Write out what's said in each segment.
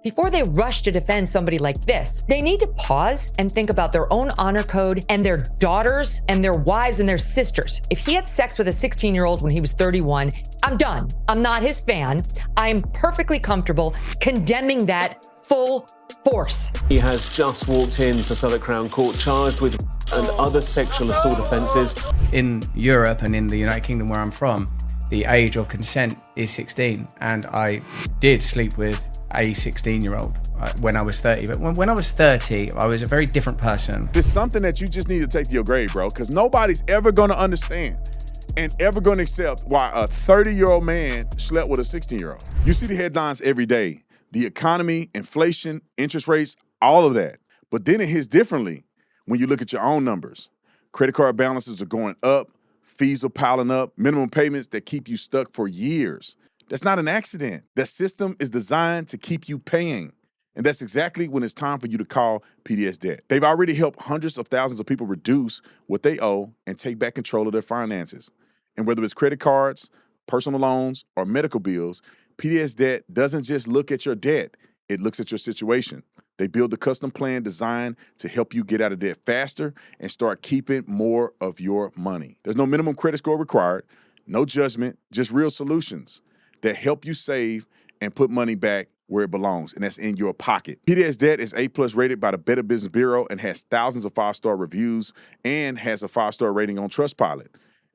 Before they rush to defend somebody like this, they need to pause and think about their own honor code and their daughters and their wives and their sisters. If he had sex with a 16-year-old when he was 31, I'm done. I'm not his fan. I'm perfectly comfortable condemning that full force. He has just walked into Southwark Crown Court charged with and other sexual assault offences. In Europe and in the United Kingdom where I'm from, the age of consent is 16, and I did sleep with a 16-year-old when I was 30. But when I was 30, I was a very different person. It's something that you just need to take to your grave, bro, because nobody's ever going to understand and ever going to accept why a 30-year-old man slept with a 16-year-old. You see the headlines every day. The economy, inflation, interest rates, all of that. But then it hits differently when you look at your own numbers. Credit card balances are going up. Fees are piling up, minimum payments that keep you stuck for years. That's not an accident. That system is designed to keep you paying. And that's exactly when it's time for you to call PDS Debt. They've already helped hundreds of thousands of people reduce what they owe and take back control of their finances. And whether it's credit cards, personal loans, or medical bills, PDS Debt doesn't just look at your debt, it looks at your situation. They build a custom plan designed to help you get out of debt faster and start keeping more of your money. There's no minimum credit score required, no judgment, just real solutions that help you save and put money back where it belongs, and that's in your pocket. PDS Debt is A+ rated by the Better Business Bureau and has thousands of 5-star reviews and has a 5-star rating on Trustpilot.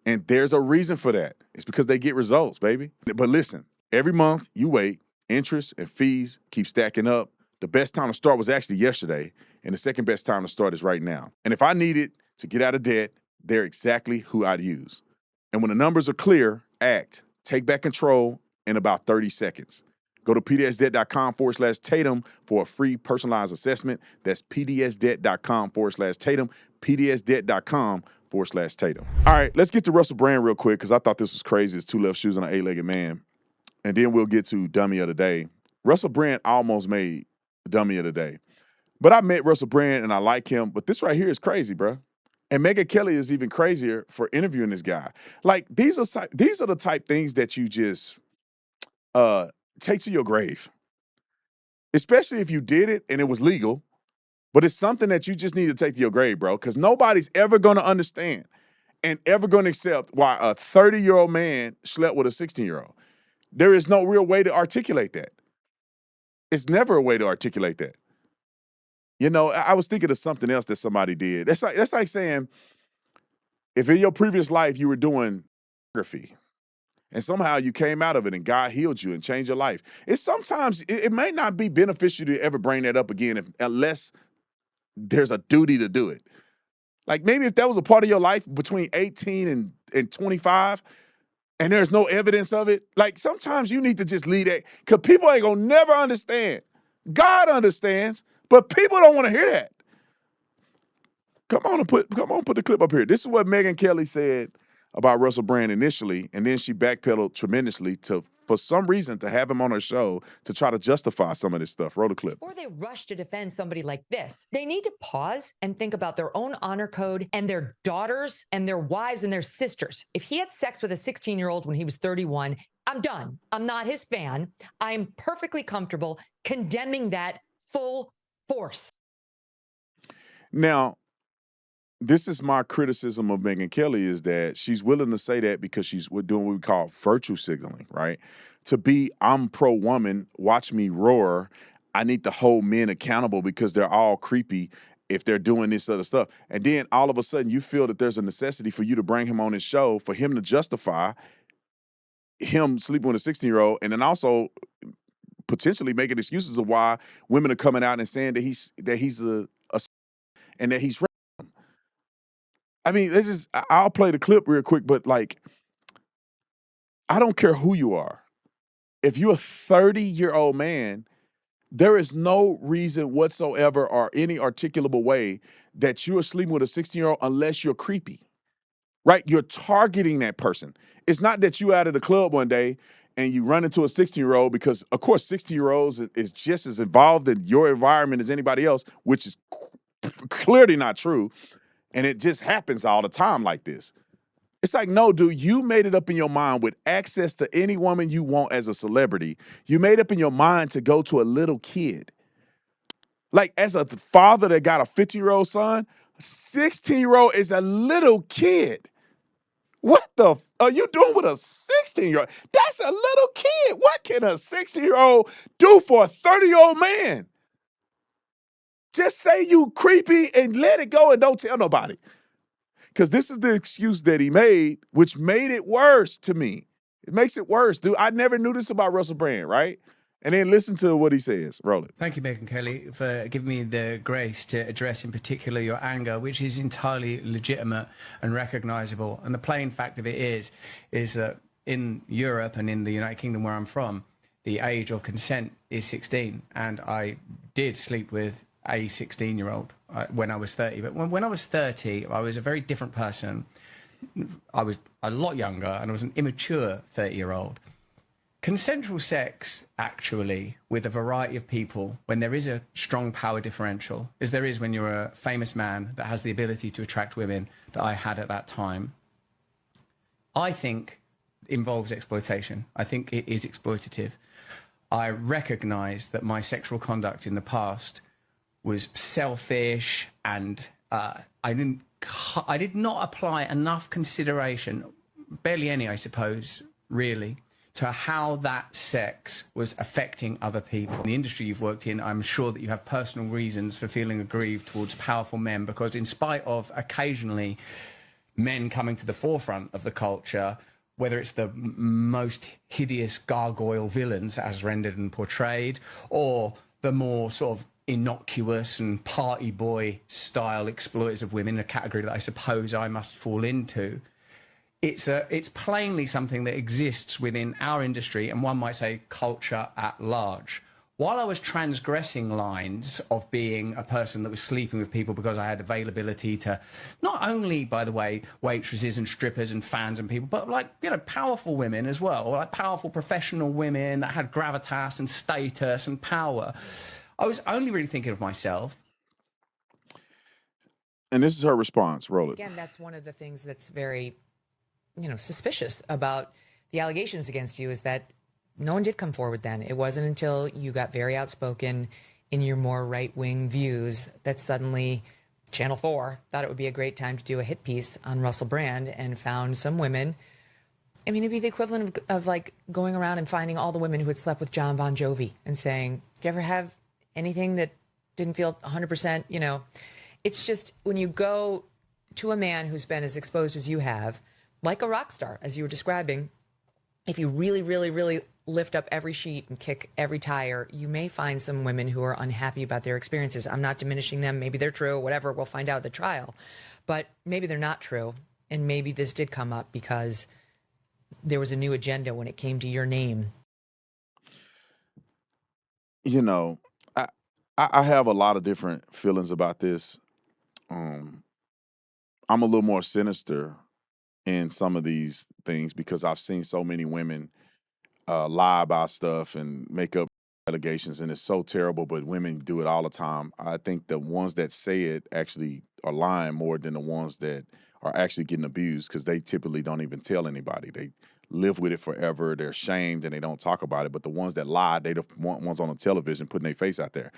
And there's a reason for that. It's because they get results, baby. But listen, every month you wait, interest and fees keep stacking up. The best time to start was actually yesterday, and the second best time to start is right now. And if I needed to get out of debt, they're exactly who I'd use. And when the numbers are clear, act. Take back control in about 30 seconds. Go to pdsdebt.com/Tatum for a free personalized assessment. That's pdsdebt.com/Tatum, pdsdebt.com/Tatum. All right, let's get to Russell Brand real quick because I thought this was crazy. It's 2 left shoes on an 8-legged man. And then we'll get to Dummy of the Day. Russell Brand almost made Dummy of the Day. But I met Russell Brand and I like him, but this right here is crazy, bro. And Megyn Kelly is even crazier for interviewing this guy. Like, these are the type things that you just take to your grave. Especially if you did it and it was legal, but it's something that you just need to take to your grave, bro, because nobody's ever going to understand and ever going to accept why a 30-year-old man slept with a 16-year-old. There is no real way to articulate that. It's never a way to articulate that. You know, I was thinking of something else that somebody did. That's like saying, if in your previous life you were doing pornography and somehow you came out of it and God healed you and changed your life, it may not be beneficial to ever bring that up again unless there's a duty to do it. Like maybe if that was a part of your life between 18 and 25, and there's no evidence of it, like sometimes you need to just leave that, because people ain't gonna never understand. God understands, but people don't want to hear that. Come on, put the clip up here. This is what Megyn Kelly said about Russell Brand initially, and then she backpedaled tremendously for some reason to have him on her show to try to justify some of this stuff. Roll the clip. Before they rush to defend somebody like this, they need to pause and think about their own honor code and their daughters and their wives and their sisters. If he had sex with a 16-year-old when he was 31, I'm done. I'm not his fan. I'm perfectly comfortable condemning that full force. Now, this is my criticism of Megyn Kelly, is that she's willing to say that because she's doing what we call virtue signaling, right? To be, I'm pro-woman, watch me roar. I need to hold men accountable because they're all creepy if they're doing this other stuff. And then all of a sudden you feel that there's a necessity for you to bring him on his show, for him to justify him sleeping with a 16-year-old, and then also potentially making excuses of why women are coming out and saying that he's a and that he's. I mean, I'll play the clip real quick, but like, I don't care who you are. If you're a 30-year-old man, there is no reason whatsoever or any articulable way that you are sleeping with a 16-year-old unless you're creepy, right? You're targeting that person. It's not that you out of the club one day and you run into a 16-year-old, because, of course, 60-year-olds is just as involved in your environment as anybody else, which is clearly not true. And it just happens all the time like this. It's like, no, dude, you made it up in your mind with access to any woman you want as a celebrity. You made up in your mind to go to a little kid. Like, as a father that got a 50-year-old son, a 16-year-old is a little kid. What the are you doing with a 16-year-old? That's a little kid. What can a 16-year-old do for a 30-year-old man? Just say you creepy and let it go and don't tell nobody. Because this is the excuse that he made, which made it worse to me. It makes it worse, dude. I never knew this about Russell Brand, right? And then listen to what he says. Roll it. Thank you, Megyn Kelly, for giving me the grace to address in particular your anger, which is entirely legitimate and recognizable. And the plain fact of it is that in Europe and in the United Kingdom where I'm from, the age of consent is 16. And I did sleep with a 16-year-old when I was 30. But when I was 30, I was a very different person. I was a lot younger and I was an immature 30-year-old. Consensual sex, actually, with a variety of people, when there is a strong power differential, as there is when you're a famous man that has the ability to attract women that I had at that time, I think involves exploitation. I think it is exploitative. I recognize that my sexual conduct in the past was selfish and I did not apply enough consideration, barely any, I suppose, really, to how that sex was affecting other people. In the industry you've worked in, I'm sure that you have personal reasons for feeling aggrieved towards powerful men, because in spite of occasionally men coming to the forefront of the culture, whether it's the most hideous gargoyle villains as rendered and portrayed, or the more sort of innocuous and party boy style exploiters of women, a category that I suppose I must fall into, it's plainly something that exists within our industry, and one might say culture at large. While I was transgressing lines of being a person that was sleeping with people because I had availability to not only, by the way, waitresses and strippers and fans and people, but like, you know, powerful women as well, or like powerful professional women that had gravitas and status and power, I was only really thinking of myself. And this is her response. Roll it. Again, that's one of the things that's very, suspicious about the allegations against you, is that no one did come forward then. It wasn't until you got very outspoken in your more right-wing views that suddenly Channel 4 thought it would be a great time to do a hit piece on Russell Brand and found some women. I mean, it'd be the equivalent of like going around and finding all the women who had slept with John Bon Jovi and saying, "Do you ever have anything that didn't feel 100%?" It's just, when you go to a man who's been as exposed as you have, like a rock star, as you were describing, if you really, really, really lift up every sheet and kick every tire, you may find some women who are unhappy about their experiences. I'm not diminishing them. Maybe they're true, whatever. We'll find out at the trial. But maybe they're not true. And maybe this did come up because there was a new agenda when it came to your name. I have a lot of different feelings about this. I'm a little more sinister in some of these things because I've seen so many women lie about stuff and make up allegations, and it's so terrible, but women do it all the time. I think the ones that say it actually are lying more than the ones that are actually getting abused, because they typically don't even tell anybody. They live with it forever. They're ashamed and they don't talk about it. But the ones that lie, they the ones on the television putting their face out there,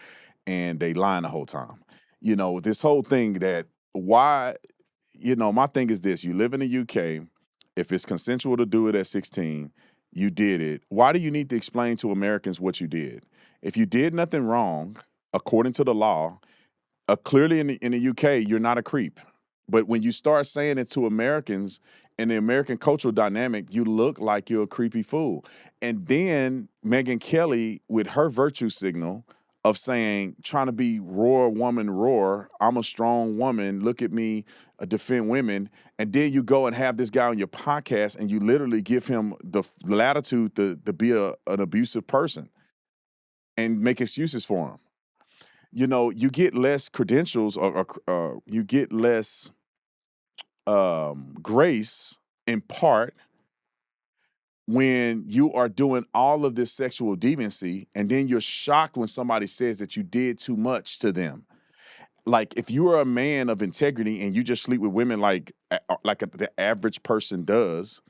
and they lying the whole time. This whole thing that why, my thing is this: you live in the UK. If it's consensual to do it at 16, you did it. Why do you need to explain to Americans what you did? If you did nothing wrong, according to the law, clearly in the UK, you're not a creep. But when you start saying it to Americans in the American cultural dynamic, you look like you're a creepy fool. And then Megyn Kelly, with her virtue signal of saying, trying to be roar woman roar, I'm a strong woman, look at me, defend women, and then you go and have this guy on your podcast and you literally give him the latitude to be an abusive person and make excuses for him. You get less credentials or you get less grace in part when you are doing all of this sexual deviancy, and then you're shocked when somebody says that you did too much to them. like if you are a man of integrity and you just sleep with women like the average person does,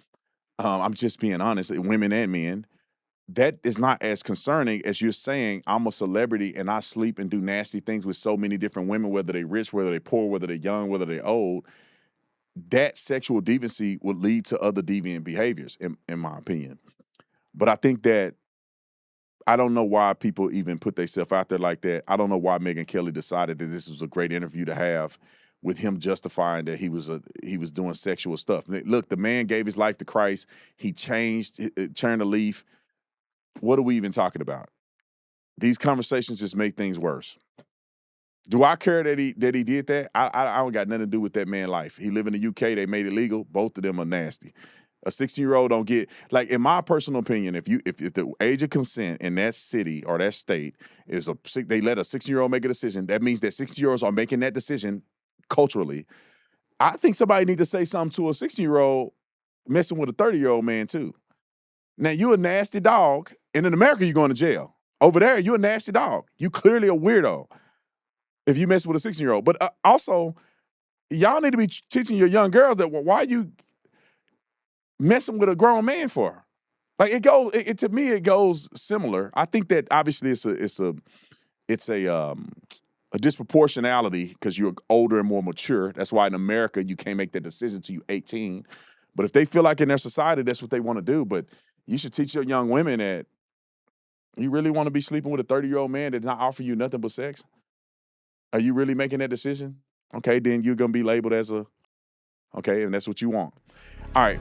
I'm just being honest, women and men, that is not as concerning as you're saying I'm a celebrity and I sleep and do nasty things with so many different women, whether they're rich, whether they're poor, whether they're young, whether they're old. That sexual deviancy would lead to other deviant behaviors, in my opinion. But I think that I don't know why people even put themselves out there like that. I don't know why Megyn Kelly decided that this was a great interview to have with him justifying that he was doing sexual stuff. Look, the man gave his life to Christ. He changed, turned a leaf. What are we even talking about? These conversations just make things worse. Do I care that he did that? I don't got nothing to do with that man's life. He live in the UK. They made it legal. Both of them are nasty. A 16-year-old don't get, like, in my personal opinion, if the age of consent in that city or that state is they let a 16-year-old make a decision, that means that 16-year-olds are making that decision culturally. I think somebody needs to say something to a 16-year-old messing with a 30-year-old man too. Now, you a nasty dog, and in America, you're going to jail. Over there, you're a nasty dog. You clearly a weirdo if you mess with a 16-year-old. But also, y'all need to be teaching your young girls that why are you messing with a grown man for? Like, to me, it goes similar. I think that obviously it's a disproportionality because you're older and more mature. That's why in America, you can't make that decision until you're 18. But if they feel like in their society, that's what they want to do. But you should teach your young women that you really want to be sleeping with a 30-year-old man that not offer you nothing but sex? Are you really making that decision? Okay, then you're going to be labeled as and that's what you want. All right.